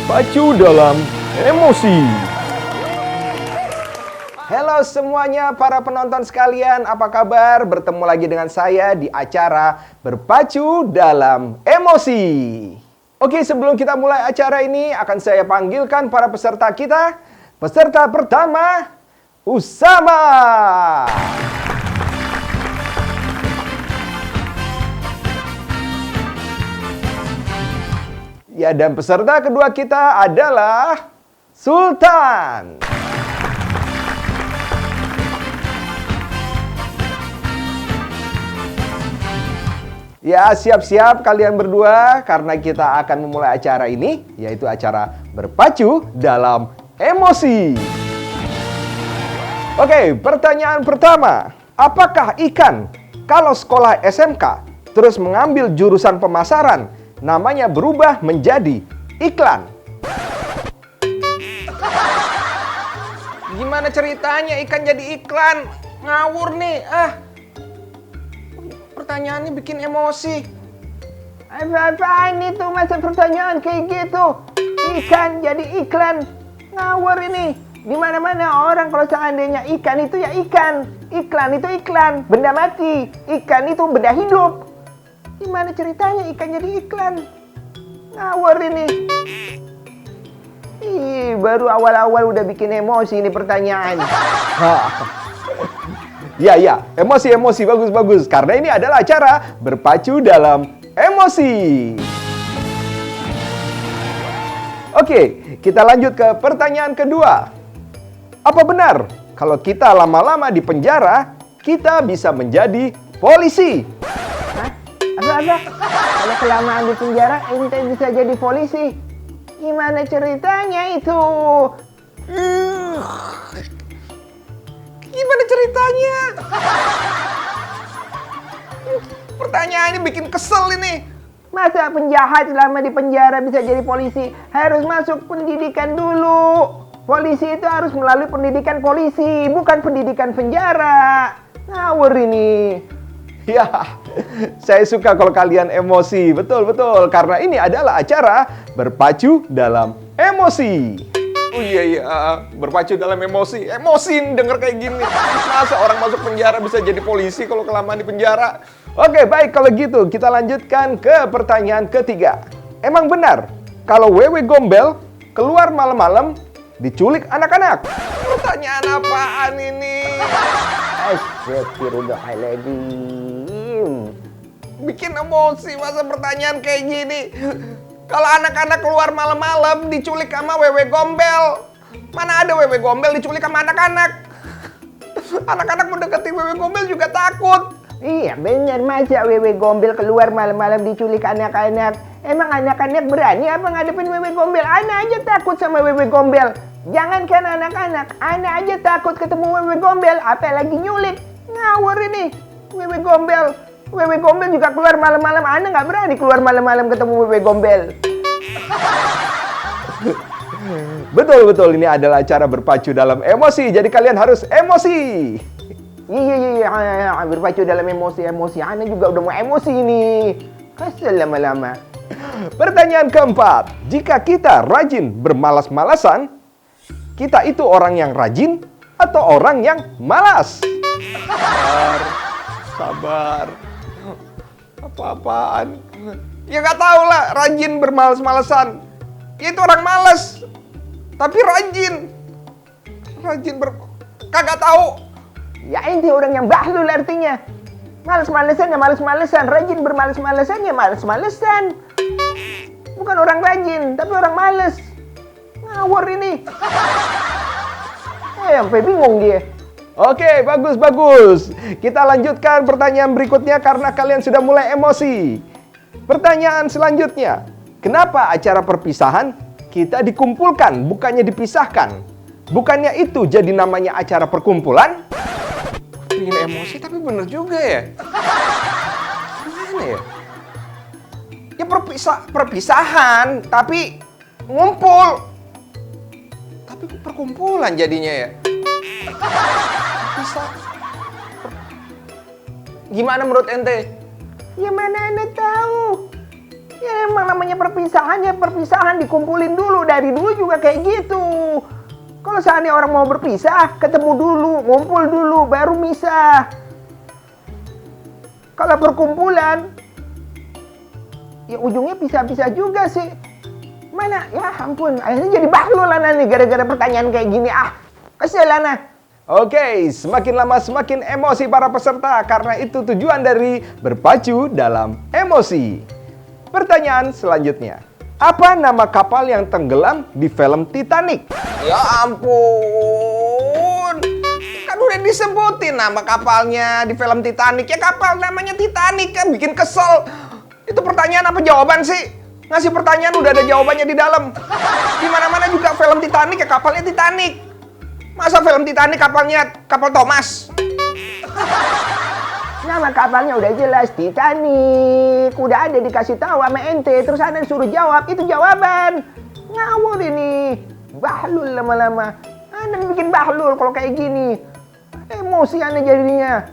Berpacu dalam emosi. Halo semuanya para penonton sekalian, apa kabar? Bertemu lagi dengan saya di acara Berpacu dalam Emosi. Oke, sebelum kita mulai acara ini, akan saya panggilkan para peserta kita. Peserta pertama, Usama. Ya, dan peserta kedua kita adalah Sultan. Ya, siap-siap kalian berdua karena kita akan memulai acara ini, yaitu acara Berpacu dalam Emosi. Oke, pertanyaan pertama. Apakah ikan kalau sekolah SMK terus mengambil jurusan pemasaran, namanya berubah menjadi iklan? Gimana ceritanya ikan jadi iklan? Ngawur nih, Pertanyaannya bikin emosi. Apa-apaan itu masa pertanyaan kayak gitu? Ikan jadi iklan. Ngawur ini. Di mana-mana orang kalau seandainya ikan itu ya ikan. Iklan itu iklan. Benda mati. Ikan itu benda hidup. Gimana ceritanya ikan jadi iklan? Ngawur ini. Baru awal-awal udah bikin emosi ini pertanyaan. Ya, emosi, bagus. Karena ini adalah acara Berpacu dalam Emosi. Oke, kita lanjut ke pertanyaan kedua. Apa benar kalau kita lama-lama di penjara, kita bisa menjadi polisi? Hah? Apa? Kalau kelamaan di penjara, ente bisa jadi polisi? Gimana ceritanya itu? Gimana ceritanya? Pertanyaannya bikin kesel ini. Masa penjahat selama di penjara bisa jadi polisi? Harus masuk pendidikan dulu. Polisi itu harus melalui pendidikan polisi, bukan pendidikan penjara. Ngawur ini. Ya, saya suka kalau kalian emosi. Betul. Karena ini adalah acara Berpacu dalam Emosi. Oh iya, berpacu dalam emosi. Emosi denger kayak gini. Masa orang masuk penjara bisa jadi polisi kalau kelamaan di penjara? Oke, baik kalau gitu. Kita lanjutkan ke pertanyaan ketiga. Emang benar kalau Wewe Gombel keluar malam-malam diculik anak-anak? Pertanyaan apaan ini? Astagfirullahaladzim. Bikin emosi masa pertanyaan kayak gini. Kalau anak-anak keluar malam-malam diculik sama Wewe Gombel. Mana ada Wewe Gombel diculik sama anak-anak? Anak-anak mendekati Wewe Gombel juga takut. Iya bener, masa Wewe Gombel keluar malam-malam diculik anak-anak? Emang anak-anak berani apa ngadepin Wewe Gombel? Ana aja takut sama Wewe Gombel. Jangankan anak-anak, Ana aja takut ketemu Wewe Gombel, apalagi nyulik. Ngawur ini, Wewe Gombel. Wewe Gombel juga keluar malam-malam, Ana nggak berani keluar malam-malam ketemu Wewe Gombel. Betul, ini adalah acara Berpacu dalam Emosi, jadi kalian harus emosi. Iya, berpacu dalam emosi. Ana juga udah mau emosi ini. Kesel lama-lama. Pertanyaan keempat, jika kita rajin bermalas-malasan, kita itu orang yang rajin atau orang yang malas? Sabar. Apa-apaan? Ya nggak tahu lah, rajin bermalas-malasan. Ya itu orang malas, tapi rajin. Kagak tahu. Ya ente orang yang bahlul artinya. Males-malesan ya males-malesan, rajin bermales-malesan ya males-malesan. Bukan orang rajin, tapi orang males. Ngawur ini. Sampai bingung dia. Oke, bagus. Kita lanjutkan pertanyaan berikutnya karena kalian sudah mulai emosi. Pertanyaan selanjutnya, kenapa acara perpisahan kita dikumpulkan, bukannya dipisahkan? Bukannya itu jadi namanya acara perkumpulan? Ingin emosi tapi bener juga ya. Gimana ya? Ya perpisahan, tapi ngumpul. Tapi perkumpulan jadinya ya. Bisa. Gimana menurut ente? Ya mana Ana tahu. Ya emang namanya perpisahan ya perpisahan, dikumpulin dulu. Dari dulu juga kayak gitu. Kalau seandainya orang mau berpisah, ketemu dulu, ngumpul dulu, baru misah. Kalau perkumpulan, ya ujungnya pisah-pisah juga sih. Mana? Ya ampun, akhirnya jadi bahlul Ana nih gara-gara pertanyaan kayak gini. Kesel Ana. Oke, semakin lama semakin emosi para peserta karena itu tujuan dari berpacu dalam emosi. Pertanyaan selanjutnya. Apa nama kapal yang tenggelam di film Titanic? Ya ampun. Kan udah disebutin nama kapalnya di film Titanic. Ya kapal namanya Titanic, kan bikin kesel. Itu pertanyaan apa jawaban sih? Ngasih pertanyaan udah ada jawabannya di dalam. Di mana-mana juga film Titanic ya kapalnya Titanic. Masa film Titanic kapalnya kapal Thomas? Nama kapalnya udah jelas Titanic. Udah ada dikasih tahu sama ente, terus Ana suruh jawab, itu jawaban. Ngawur ini. Bahlul lama-lama. Ana bikin bahlul kalau kayak gini. Emosi Ana jadinya.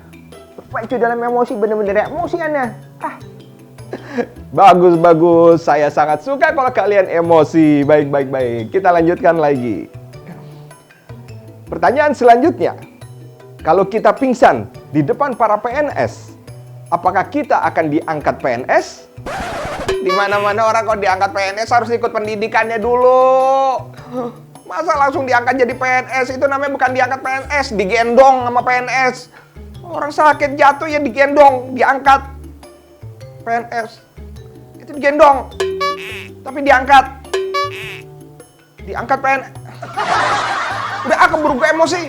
Berpacu dalam emosi, bener-bener emosi Ana. Bagus. Saya sangat suka kalau kalian emosi. Baik. Kita lanjutkan lagi. Pertanyaan selanjutnya. Kalau kita pingsan di depan para PNS, apakah kita akan diangkat PNS? Di mana-mana orang kalau diangkat PNS harus ikut pendidikannya dulu. Masa langsung diangkat jadi PNS? Itu namanya bukan diangkat PNS, digendong sama PNS. Orang sakit jatuh ya digendong, diangkat. PNS itu digendong, tapi diangkat. Diangkat PNS. Udah keburu gue emosi.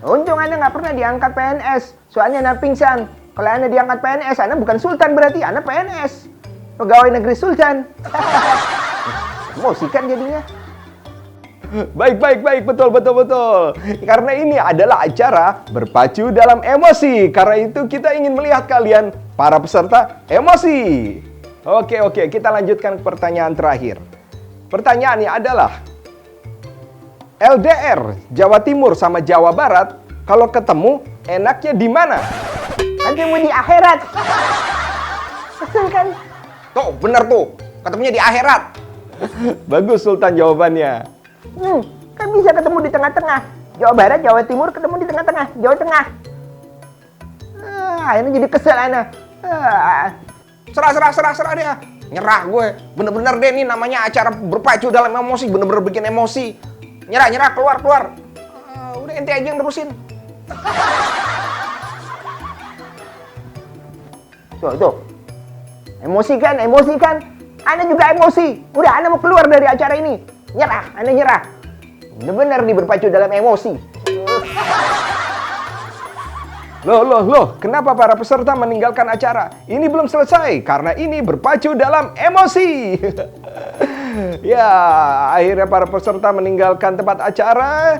Untung Ana nggak pernah diangkat PNS. Soalnya Ana pingsan. Kalau Ana diangkat PNS, Ana bukan sultan berarti. Ana PNS. Pegawai negeri sultan. Emosi kan jadinya. Baik, betul. Karena ini adalah acara berpacu dalam emosi. Karena itu kita ingin melihat kalian, para peserta, emosi. Oke, kita lanjutkan ke pertanyaan terakhir. Pertanyaannya adalah, LDR, Jawa Timur sama Jawa Barat, kalau ketemu, enaknya di mana? Ketemu di akhirat. Betul kan? Tuh, bener tuh. Ketemunya di akhirat. Bagus Sultan jawabannya. Kan bisa ketemu di tengah-tengah. Jawa Barat, Jawa Timur ketemu di tengah-tengah. Jawa Tengah. Ini jadi kesel Ana. Serah dia. Nyerah gue. Bener-bener deh nih namanya acara berpacu dalam emosi. Bener-bener bikin emosi. Nyerah, keluar. Udah ente aja yang terusin. Tuh. Emosi kan? Ana juga emosi. Udah, Ana mau keluar dari acara ini. Ana nyerah. Bener-bener nih berpacu dalam emosi. Loh, kenapa para peserta meninggalkan acara? Ini belum selesai, karena ini berpacu dalam emosi. Ya, akhirnya para peserta meninggalkan tempat acara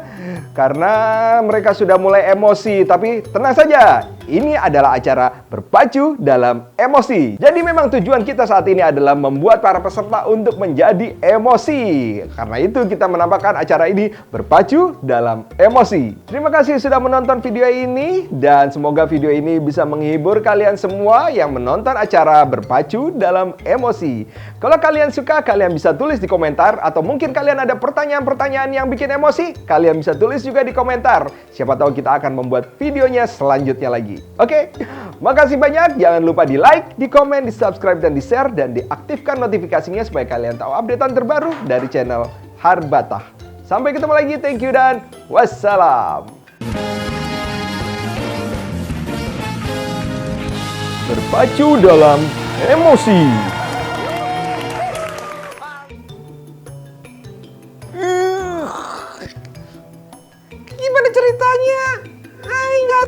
karena mereka sudah mulai emosi. Tapi tenang saja, ini adalah acara berpacu dalam emosi. Jadi memang tujuan kita saat ini adalah membuat para peserta untuk menjadi emosi. Karena itu kita menambahkan acara ini berpacu dalam emosi. Terima kasih sudah menonton video ini dan semoga video ini bisa menghibur kalian semua yang menonton acara berpacu dalam emosi. Kalau kalian suka, kalian bisa tulis di komentar, atau mungkin kalian ada pertanyaan-pertanyaan yang bikin emosi, kalian bisa tulis juga di komentar. Siapa tahu kita akan membuat videonya selanjutnya lagi. Oke, makasih banyak. Jangan lupa di like, di komen, di subscribe, dan di share, dan diaktifkan notifikasinya supaya kalian tahu updatean terbaru dari channel Harbatah. Sampai ketemu lagi, thank you dan wassalam. Berpacu dalam emosi. Gimana ceritanya? Nggak,